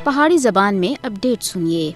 پہاڑی زبان میں اپڈیٹ سنیے۔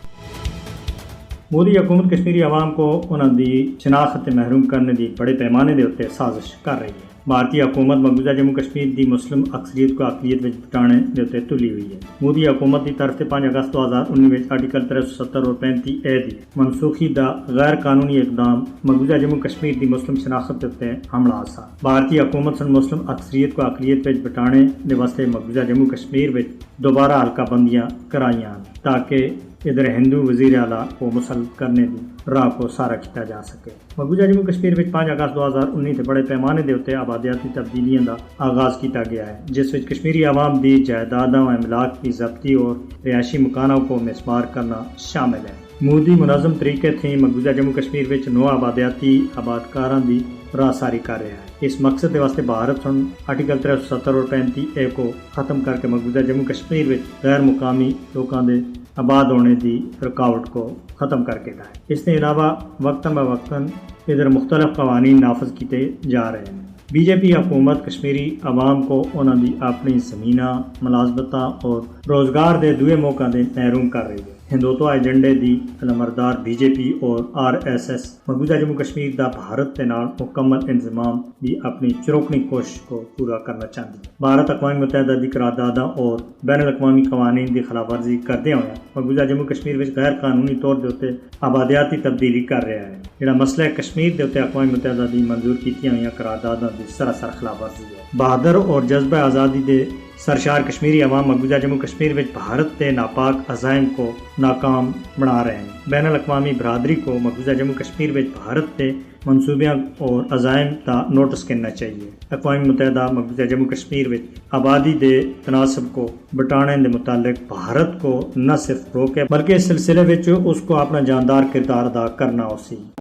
مودی حکومت کشمیری عوام کو انہوں دی شناخت محروم کرنے دی بڑے پیمانے دے اتنے سازش کر رہی ہے۔ بھارتی حکومت مقبوضہ جموں کشمیر دی مسلم اکثریت کو اقلیت وچ بٹانے دے اتنے تلی ہوئی ہے۔ مودی حکومت دی طرف سے 5 اگست 2019 وچ آرٹیکل 370 اور 35 اے دی منسوخی دا غیر قانونی اقدام مقبوضہ جموں کشمیر دی مسلم شناخت دے اتنے حملہ سا۔ بھارتی حکومت سن مسلم اکثریت کو اقلیت وچ بٹانے دے واسطے مقبوضہ جموں کشمیر وچ دوبارہ حلقہ بندیاں کرائیاں تاکہ ادھر ہندو وزیر اعلیٰ کو مسلط کرنے دی راہ کو سارا کیا جا سکے۔ مقبوضہ جموں کشمیر وچ 5 اگست 2019 سے بڑے پیمانے دے اتنے آبادیاتی تبدیلیاں دا آغاز کیتا گیا ہے، جس وچ کشمیری عوام دی جائیداداں و املاک کی ضبطی اور رہائشی مکانوں کو مسمار کرنا شامل ہے۔ مودی منظم طریقے تھیں مقبوضہ جموں کشمیر وچ نو آبادیاتی آبادکاراں دی راہ ساری کر رہا ہے۔ اس مقصد کے واسطے بھارت سن آرٹیکل 370 اور 35 اے کو ختم کر کے مقبوضہ جموں کشمیر وچ غیر مقامی لوکاں دے آباد ہونے دی رکاوٹ کو ختم کر کے ہے۔ اس کے علاوہ وقتاً بوقتاً ادھر مختلف قوانین نافذ کیتے جا رہے ہیں۔ بی جے پی حکومت کشمیری عوام کو انہوں دی اپنی زمیناں، ملازمتاں اور روزگار دے دوئے موقع دے محروم کر رہی ہے۔ ہندوتوا ایجنڈے دی علمبردار بی جے پی اور آر ایس ایس مقبوضہ جموں کشمیر دا بھارت کے نال مکمل انضمام دی اپنی چروکنی کوشش کو پورا کرنا چاہتی ہے۔ بھارت اقوام متحدہ دی قرارداداں اور بین الاقوامی قوانین دی خلاف ورزی کردے ہوئے مقبوضہ جموں کشمیر وچ غیر قانونی طور دے اتنے آبادیاتی تبدیلی کر رہا ہے، جہاں مسئلہ کشمیر دے اتنے اقوام متحدہ دی منظور کیتیاں ہوئی قرارداداں دی سراسر خلاف ورزی ہے۔ بہادر اور جذبہ آزادی دے سرشار کشمیری عوام مقبوضہ جموں کشمیر وچ بھارت کے ناپاک عزائم کو ناکام بنا رہے ہیں۔ بین الاقوامی برادری کو مقبوضہ جموں کشمیر وچ بھارت کے منصوبیاں اور عزائم کا نوٹس کرنا چاہیے۔ اقوام متحدہ مقبوضہ جموں کشمیر وچ آبادی دے تناسب کو بٹانے دے متعلق بھارت کو نہ صرف روکے بلکہ اس سلسلے وچ اس کو اپنا جاندار کردار ادا کرنا ہو سی۔